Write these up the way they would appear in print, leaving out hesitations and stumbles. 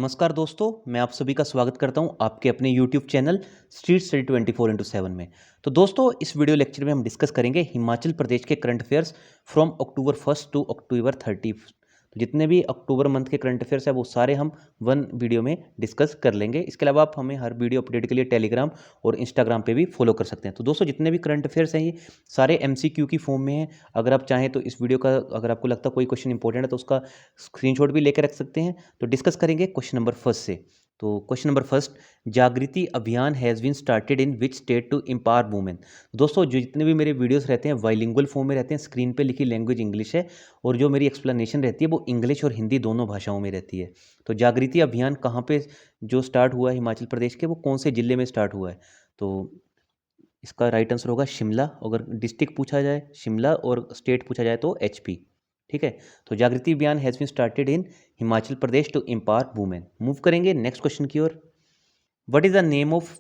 नमस्कार दोस्तों, मैं आप सभी का स्वागत करता हूं आपके अपने YouTube चैनल स्ट्रीट स्टडी 24/7 में। तो दोस्तों, इस वीडियो लेक्चर में हम डिस्कस करेंगे हिमाचल प्रदेश के current affairs from October 1 to October 30। तो जितने भी अक्टूबर मंथ के करंट अफेयर्स है वो सारे हम वन वीडियो में डिस्कस कर लेंगे। इसके अलावा आप हमें हर वीडियो अपडेट के लिए टेलीग्राम और इंस्टाग्राम पे भी फॉलो कर सकते हैं। तो दोस्तों, जितने भी करंट अफेयर्स हैं ये सारे MCQ की फॉर्म में हैं। अगर आप चाहें तो इस वीडियो का अगर आपको लगता है कोई क्वेश्चन इंपॉर्टेंट है तो उसका स्क्रीनशॉट भी लेकर रख सकते हैं। तो डिस्कस करेंगे क्वेश्चन नंबर फर्स्ट से। तो question number first, Jagriti Abhiyan has been started in which state to empower women. दोस्तों, जो जितने भी मेरे वीडियोस रहते हैं बाइलिंगुअल फॉर्म में रहते हैं, स्क्रीन पे लिखी लैंग्वेज इंग्लिश है और जो मेरी एक्सप्लेनेशन रहती है वो इंग्लिश और हिंदी दोनों भाषाओं में रहती है। तो जागृति अभियान कहाँ पे जो स्टार्ट हुआ है हिमाचल प्रदेश के, वो कौन से जिले में स्टार्ट हुआ है? तो इसका राइट आंसर होगा शिमला। अगर डिस्ट्रिक्ट पूछा जाए शिमला और स्टेट पूछा जाए तो HP। ठीक है। तो Jagriti Abhiyan has been started in Himachal Pradesh to empower women. Move करेंगे नेक्स्ट क्वेश्चन की ओर। What is the name of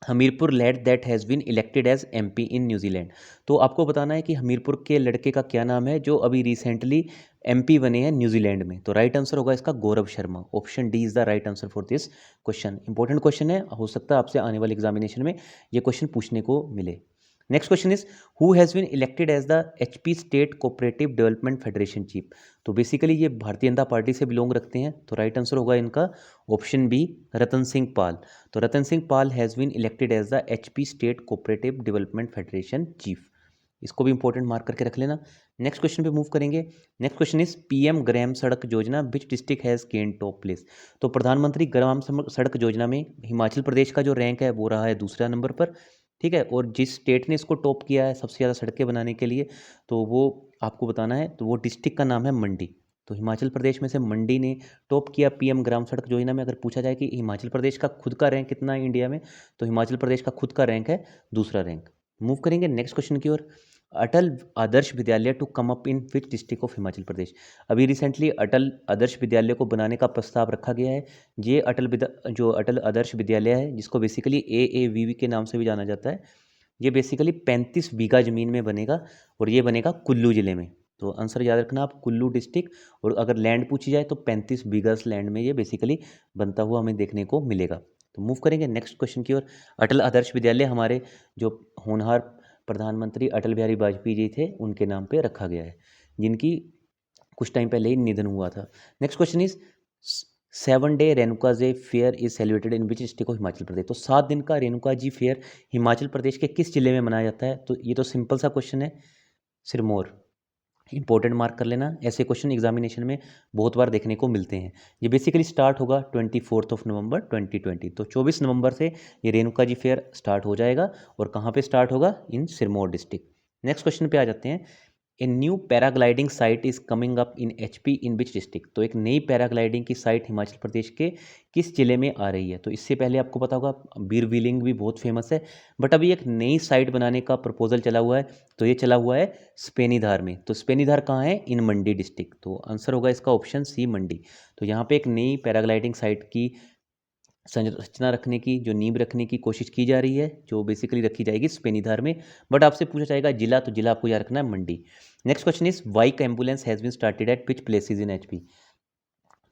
Hamirpur lad that has been elected as MP in New Zealand. तो आपको बताना है कि हमीरपुर के लड़के का क्या नाम है जो अभी रिसेंटली MP बने हैं न्यूजीलैंड में। तो राइट आंसर होगा इसका Gaurav Sharma. Option D is the right answer for this question. Important question है, हो सकता है आपसे आने वाले एग्जामिनेशन में ये क्वेश्चन पूछने को मिले। Next question is who has been elected as the HP state cooperative development federation chief. तो बेसिकली ये भारतीय जनता पार्टी से बिलोंग रखते हैं। तो राइट आंसर होगा इनका ऑप्शन बी, रतन सिंह पाल। तो Ratan Singh Pal has been elected as the HP state cooperative development federation chief. इसको भी इंपॉर्टेंट मार्क करके रख लेना। नेक्स्ट क्वेश्चन पे मूव करेंगे। Next question is PM Gram Sadak Yojana which district has gain top place. तो प्रधानमंत्री ग्राम सड़क योजना में हिमाचल प्रदेश का जो रैंक है वो रहा है दूसरा नंबर पर। ठीक है। और जिस स्टेट ने इसको टॉप किया है सबसे ज़्यादा सड़कें बनाने के लिए, तो वो आपको बताना है। तो वो डिस्ट्रिक्ट का नाम है मंडी। तो हिमाचल प्रदेश में से मंडी ने टॉप किया PM ग्राम सड़क योजना में। अगर पूछा जाए कि हिमाचल प्रदेश का खुद का रैंक कितना है इंडिया में, तो हिमाचल प्रदेश का खुद का रैंक है दूसरा रैंक। मूव करेंगे नेक्स्ट क्वेश्चन की ओर। Atal Adarsh Vidyalaya to come up in which district of Himachal Pradesh. अभी रिसेंटली अटल आदर्श विद्यालय को बनाने का प्रस्ताव रखा गया है। ये जो अटल आदर्श विद्यालय है, जिसको बेसिकली AAVV के नाम से भी जाना जाता है, ये बेसिकली 35 बीघा ज़मीन में बनेगा और ये बनेगा कुल्लू ज़िले में। तो आंसर याद रखना आप, कुल्लू डिस्ट्रिक्ट। और अगर लैंड पूछी जाए तो 35 बीघास लैंड में ये बेसिकली बनता हुआ हमें देखने को मिलेगा। तो मूव करेंगे नेक्स्ट क्वेश्चन की ओर। अटल आदर्श विद्यालय हमारे जो होनहार प्रधानमंत्री अटल बिहारी वाजपेयी जी थे उनके नाम पे रखा गया है, जिनकी कुछ टाइम पहले ही निधन हुआ था। Next question is 7 day Renuka ji fair is celebrated in which district of Himachal Pradesh. तो 7 दिन का रेणुका जी फेयर हिमाचल प्रदेश के किस जिले में मनाया जाता है? तो ये तो सिंपल सा क्वेश्चन है, सिरमौर। इंपॉर्टेंट मार्क कर लेना, ऐसे क्वेश्चन एग्जामिनेशन में बहुत बार देखने को मिलते हैं। ये बेसिकली स्टार्ट होगा 24 नवंबर 2020। तो 24 नवंबर से ये रेणुका जी फेयर स्टार्ट हो जाएगा। और कहाँ पे स्टार्ट होगा? इन सिरमौर डिस्ट्रिक्ट। नेक्स्ट क्वेश्चन पे आ जाते हैं। A new paragliding site is coming up in HP in which district. तो एक नई पैराग्लाइडिंग की साइट हिमाचल प्रदेश के किस जिले में आ रही है? तो इससे पहले आपको पता होगा बीर व्हीलिंग भी बहुत फेमस है, बट अभी एक नई साइट बनाने का प्रपोजल चला हुआ है। तो ये चला हुआ है स्पेनीधार में। तो स्पेनीधार कहाँ है? इन मंडी डिस्ट्रिक्ट। तो आंसर होगा इसका ऑप्शन सी, मंडी। तो यहाँ पे एक नई पैराग्लाइडिंग साइट की संरचना रखने की, जो नींव रखने की कोशिश की जा रही है, जो बेसिकली रखी जाएगी स्पेनीधार में। बट आपसे पूछा जाएगा जिला, तो जिला आपको याद रखना है Mandi. Next question is bike ambulance has been started at which places in HP।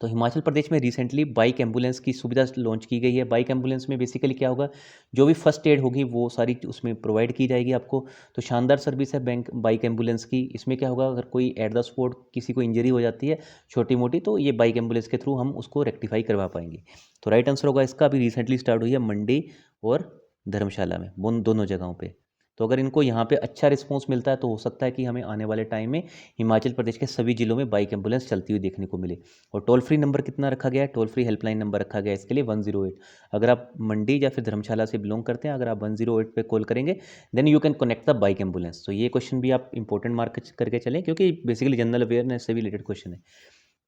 तो हिमाचल प्रदेश में रिसेंटली बाइक एम्बुलेंस की सुविधा लॉन्च की गई है। बाइक एम्बुलेंस में बेसिकली क्या होगा, जो भी फर्स्ट एड होगी वो सारी उसमें प्रोवाइड की जाएगी आपको। तो शानदार सर्विस है बाइक एम्बुलेंस की। इसमें क्या होगा, अगर कोई एट द स्पॉट किसी को इंजरी हो जाती है छोटी मोटी, तो ये बाइक एम्बुलेंस के थ्रू हम उसको रेक्टिफाई करवा पाएंगे। तो राइट आंसर होगा इसका, अभी रिसेंटली स्टार्ट हुई है मंडी और धर्मशाला में, दोनों जगहों पर। तो अगर इनको यहाँ पे अच्छा रिस्पॉन्स मिलता है तो हो सकता है कि हमें आने वाले टाइम में हिमाचल प्रदेश के सभी जिलों में बाइक एम्बुलेंस चलती हुई देखने को मिले। और टोल फ्री नंबर कितना रखा गया है? टोल फ्री हेल्पलाइन नंबर रखा गया है इसके लिए 108। अगर आप मंडी या फिर धर्मशाला से बिलोंग करते हैं, अगर आप 108 पे कॉल करेंगे then you can connect the bike ambulance. तो ये क्वेश्चन भी आप इंपॉर्टेंट मार्क करके चलें, क्योंकि बेसिकली जनरल अवेयरनेस से भी रिलेटेड क्वेश्चन है।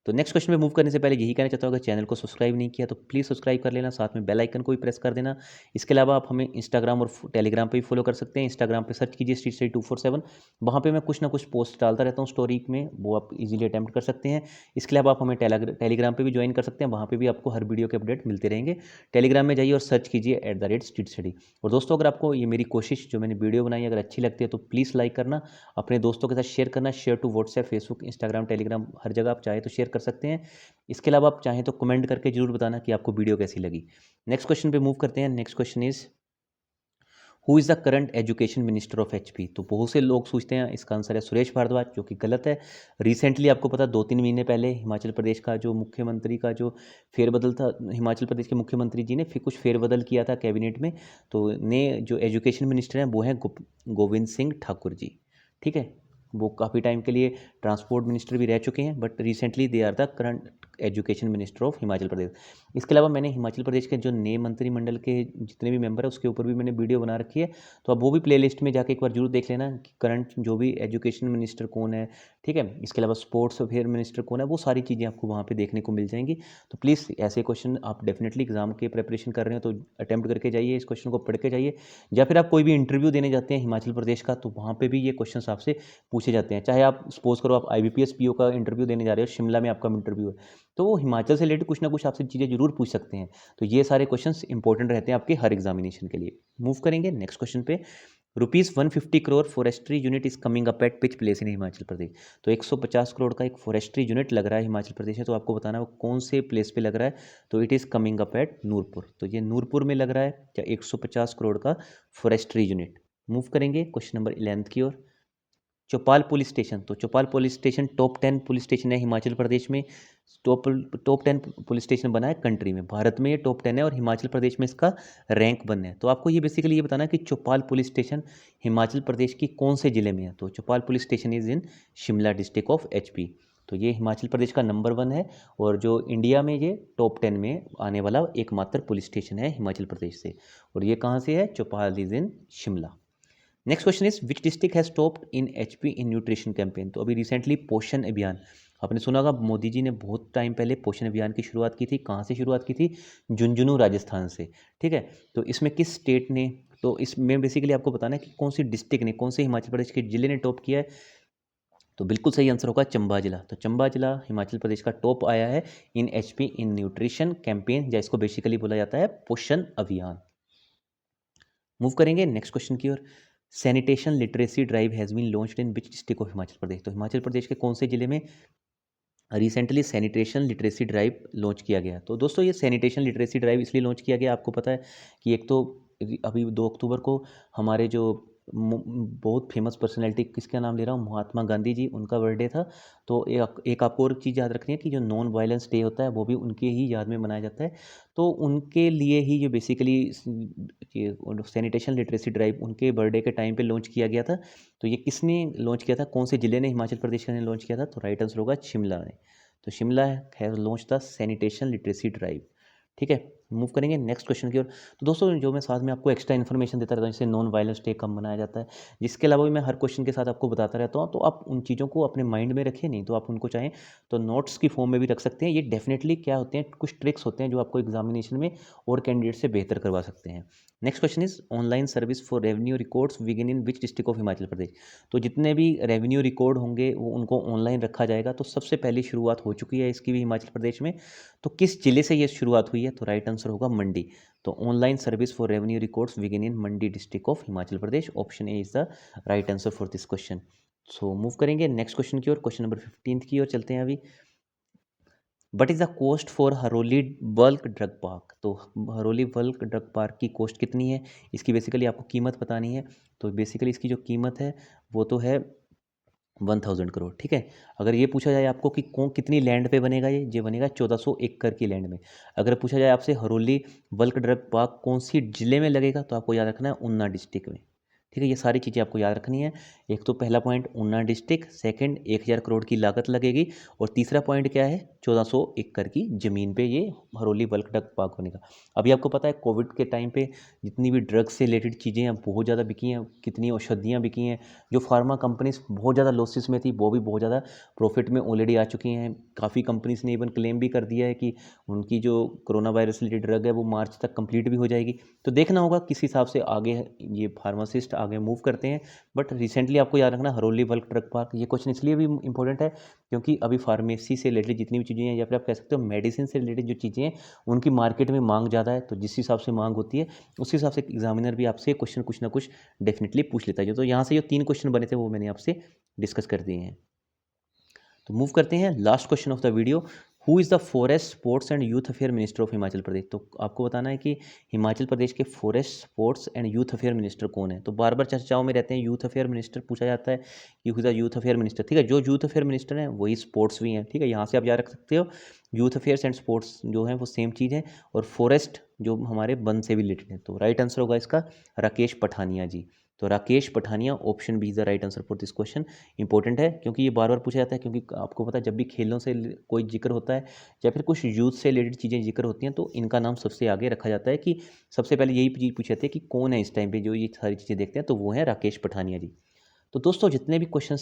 तो नेक्स्ट क्वेश्चन पे मूव करने से पहले यही कहना चाहता हूँ, अगर चैनल को सब्सक्राइब नहीं किया तो प्लीज़ सब्सक्राइब कर लेना, साथ में बेल आइकन को भी प्रेस कर देना। इसके अलावा आप हमें इंस्टाग्राम और टेलीग्राम पे भी फॉलो कर सकते हैं। इंस्टाग्राम पे सर्च कीजिए स्ट्रीट स्टडी 247। वहाँ पे मैं कुछ ना कुछ पोस्ट डालता रहता हूँ स्टोरी में, वो आप इजीली अटैम्प्ट कर सकते हैं। इसके अलावा आप हमें टेलीग्राम पे भी ज्वाइन कर सकते हैं, वहाँ पे भी आपको हर वीडियो के अपडेट मिलते रहेंगे। टेलीग्राम में जाइए और सर्च कीजिए @स्ट्रीट स्टडी। और दोस्तों, अगर आपको ये मेरी कोशिश जो मैंने वीडियो बनाई अगर अच्छी लगती है तो प्लीज़ लाइक करना, अपने दोस्तों के साथ शेयर करना। Share to WhatsApp, Facebook, Instagram, Telegram, हर जगह आप चाहे तो शेयर चेक कर सकते हैं। इसके अलावा आप चाहें तो कमेंट करके जरूर बताना कि आपको वीडियो कैसी लगी। नेक्स्ट क्वेश्चन पे मूव करते हैं। Next question is who is the current education minister of HP. तो बहुत से लोग सोचते हैं इसका आंसर है सुरेश भारद्वाज, जो कि गलत है। रिसेंटली आपको पता 2-3 महीने पहले हिमाचल प्रदेश का जो मुख्यमंत्री का जो फेरबदल था, हिमाचल प्रदेश के मुख्यमंत्री जी ने फिर कुछ फेरबदल किया था कैबिनेट में। तो नए जो एजुकेशन मिनिस्टर हैं वो हैं गोविंद सिंह ठाकुर जी। ठीक है, वो काफ़ी टाइम के लिए ट्रांसपोर्ट मिनिस्टर भी रह चुके हैं, but recently they are the current education minister of Himachal Pradesh. इसके अलावा मैंने हिमाचल प्रदेश के जो नए मंत्रिमंडल के जितने भी मेंबर है उसके ऊपर भी मैंने वीडियो बना रखी है, तो आप वो भी प्लेलिस्ट में जाके एक बार जरूर देख लेना कि करंट जो भी एजुकेशन मिनिस्टर कौन है। ठीक है, इसके अलावा स्पोर्ट्स अफेयर मिनिस्टर कौन है, वो सारी चीज़ें आपको वहाँ पे देखने को मिल जाएंगी। तो प्लीज़ ऐसे क्वेश्चन आप डेफिनेटली एग्जाम के प्रिपरेशन कर रहे हो तो अटैम्प्ट करके जाइए, इस क्वेश्चन को पढ़ के जाइए। या फिर आप कोई भी इंटरव्यू देने जाते हैं हिमाचल प्रदेश का, तो वहाँ पर भी ये क्वेश्चन आपसे पूछे जाते हैं। चाहे आप सपोज करो आप IBPS PO का इंटरव्यू देने जा रहे हो, शिमला में आपका इंटरव्यू है, तो वो हिमाचल से रिलेटेड कुछ ना कुछ आपसे चीज़ें जरूर पूछ सकते हैं। तो ये सारे क्वेश्चंस इंपॉर्टेंट रहते हैं आपके हर एग्जामिनेशन के लिए। मूव करेंगे नेक्स्ट क्वेश्चन पे। ₹150 crore forestry unit is coming up at pitch place in Himachal Pradesh. तो 150 करोड़ का एक फॉरेस्ट्री यूनिट लग रहा है हिमाचल प्रदेश में, तो आपको बताना वो कौन से प्लेस पे लग रहा है। तो it is coming up at Noorpur. तो ये नूरपुर में लग रहा है क्या 150 करोड़ का फॉरेस्ट्री यूनिट। मूव करेंगे क्वेश्चन नंबर 11 की ओर। Chaupal police station. तो Chaupal police station top 10 police station है हिमाचल प्रदेश में। टॉप 10 पुलिस स्टेशन बना है कंट्री में, भारत में ये टॉप 10 है और हिमाचल प्रदेश में इसका रैंक 1 है। तो आपको ये बेसिकली ये बताना है कि चौपाल पुलिस स्टेशन हिमाचल प्रदेश की कौन से जिले में है। तो Chaupal police station is in Shimla district of HP। तो ये हिमाचल प्रदेश का नंबर 1 है और जो इंडिया में ये टॉप 10 में आने वाला एकमात्र पुलिस स्टेशन है हिमाचल प्रदेश से। और ये कहाँ से है, Chaupal is in Shimla. Next question is which district has topped in HP in nutrition campaign. तो अभी रिसेंटली पोषण अभियान आपने सुना होगा, मोदी जी ने बहुत टाइम पहले पोषण अभियान की शुरुआत की थी। कहाँ से शुरुआत की थी, झुंझुनू राजस्थान से। ठीक है, तो इसमें किस स्टेट ने, तो इसमें बेसिकली आपको बताना है कि कौन सी डिस्ट्रिक्ट ने, कौन से हिमाचल प्रदेश के जिले ने टॉप किया है। तो बिल्कुल सही आंसर होगा चंबा जिला। तो चंबा जिला हिमाचल प्रदेश का टॉप आया है इन HP इन न्यूट्रिशन कैंपेन, या इसको बेसिकली बोला जाता है पोषण अभियान। मूव करेंगे नेक्स्ट क्वेश्चन की ओर। Sanitation literacy drive has been launched in which district of Himachal Pradesh. तो हिमाचल प्रदेश के कौन से जिले में recently sanitation literacy drive launch किया गया। तो दोस्तों ये सैनिटेशन लिटरेसी ड्राइव इसलिए लॉन्च किया गया, आपको पता है कि एक तो अभी 2 अक्टूबर को हमारे जो बहुत फेमस पर्सनैलिटी, किसका नाम ले रहा हूँ, महात्मा गांधी जी, उनका बर्थडे था। तो एक आपको और चीज़ याद रखनी है कि जो नॉन वायलेंस डे होता है वो भी उनके ही याद में मनाया जाता है। तो उनके लिए ही ये बेसिकली ये सैनिटेशन लिटरेसी ड्राइव उनके बर्थडे के टाइम पे लॉन्च किया गया था। तो ये किसने लॉन्च किया था, कौन से ज़िले ने हिमाचल प्रदेश ने लॉन्च किया था। तो राइट आंसर होगा शिमला ने। तो Shimla has launch the sanitation literacy drive. ठीक है, मूव करेंगे नेक्स्ट क्वेश्चन की ओर। तो दोस्तों जो मैं साथ में आपको एक्स्ट्रा इन्फॉर्मेशन देता रहता हूँ, जैसे नॉन वायलेंस डे कब मनाया जाता है, जिसके अलावा भी मैं हर क्वेश्चन के साथ आपको बताता रहता हूँ, तो आप उन चीज़ों को अपने माइंड में रखें, नहीं तो आप उनको चाहें तो नोट्स की फॉर्म में भी रख सकते हैं। ये डेफिनेटली क्या होते हैं, कुछ ट्रिक्स होते हैं जो आपको एग्जामिनेशन में और कैंडिडेट से बेहतर करवा सकते हैं। Next question is online service for revenue records begin in which district of Himachal Pradesh. तो जितने भी रेवेन्यू रिकॉर्ड होंगे वो उनको ऑनलाइन रखा जाएगा। तो सबसे पहली शुरुआत हो चुकी है इसकी भी हिमाचल प्रदेश में। तो किस जिले से ये शुरुआत हुई है, तो राइट आंसर होगा मंडी। तो online service for revenue records begin in Mandi district of Himachal Pradesh. Option A is the right answer for this question. So move करेंगे नेक्स्ट क्वेश्चन की ओर, क्वेश्चन नंबर 15 की ओर चलते हैं अभी। What is the cost for Haroli bulk drug park. तो Haroli bulk drug park की cost कितनी है, इसकी बेसिकली आपको कीमत बतानी है। तो बेसिकली इसकी जो कीमत है वो तो है 1000 करोड़। ठीक है, अगर ये पूछा जाए आपको कि कौन कितनी लैंड पे बनेगा, ये बनेगा 1400 एकड़ की लैंड में। अगर पूछा जाए आपसे हरोली बल्क ड्रग पार्क कौन सी जिले में लगेगा, तो आपको याद रखना है ऊना डिस्ट्रिक्ट में। ठीक है, ये सारी चीज़ें आपको याद रखनी है। एक तो पहला point Una district, second 1000 crore की लागत लगेगी, और तीसरा पॉइंट क्या है, 1400 एकड़ की ज़मीन पे ये हरोली बल्क ड्रग पार्क बनेगा। अभी आपको पता है कोविड के टाइम पे जितनी भी ड्रग्स से रिलेटेड चीज़ें हैं बहुत ज़्यादा बिकी हैं, कितनी औषधियाँ बिकी हैं। जो फार्मा कंपनीज बहुत ज़्यादा लॉसेस में थी वो भी बहुत ज़्यादा प्रॉफिट में ऑलरेडी आ चुकी हैं। काफ़ी कंपनीज ने इवन क्लेम भी कर दिया है कि उनकी जो कोरोना वायरस रिलेटेड ड्रग है वो मार्च तक कंप्लीट भी हो जाएगी। तो देखना होगा किस हिसाब से आगे ये फार्मासिस्ट आगे मूव करते हैं। बट रिसेंटली आपको याद रखना हरोली बल्क ड्रग पार्क, ये क्वेश्चन इसलिए भी इंपॉर्टेंट है क्योंकि अभी फार्मेसी से रिलेटेड जितनी भी चीज़ें हैं, या फिर आप कह सकते हो मेडिसिन से रिलेटेड जो चीज़ें हैं, उनकी मार्केट में मांग ज़्यादा है। तो जिस हिसाब से मांग होती है उस हिसाब से एग्जामिनर भी आपसे क्वेश्चन कुछ ना कुछ डेफिनेटली पूछ लेता है। तो यहाँ से जो 3 क्वेश्चन बने थे वो मैंने आपसे डिस्कस कर दिए हैं। तो मूव करते हैं last question of the video. Who is the forest sports and youth affair minister of Himachal Pradesh. तो आपको बताना है कि हिमाचल प्रदेश के forest sports and youth affair minister कौन है। तो बार बार चर्चाओं में रहते हैं यूथ अफेयर मिनिस्टर, पूछा जाता है कि who is the youth affair minister. ठीक है, जो यूथ अफेयर मिनिस्टर हैं वही स्पोर्ट्स भी हैं। ठीक है, यहाँ से आप याद रख सकते हो यूथ अफेयर्स एंड स्पोर्ट्स जो है वो सेम चीज़ है, और फॉरेस्ट जो हमारे वन से भी रिलेटेड है। तो राइट आंसर होगा इसका राकेश पठानिया जी। तो Rakesh Pathania, option B is the right answer for this question. Important है क्योंकि ये बार बार पूछा जाता है, क्योंकि आपको पता है जब भी खेलों से कोई जिक्र होता है या फिर कुछ यूथ से रिलेटेड चीज़ें जिक्र होती हैं तो इनका नाम सबसे आगे रखा जाता है कि सबसे पहले यही चीज़ पूछी जाती है कि कौन है इस टाइम पे जो ये सारी चीज़ें देखते हैं, तो वो है राकेश पठानिया जी। तो दोस्तों जितने भी क्वेश्चन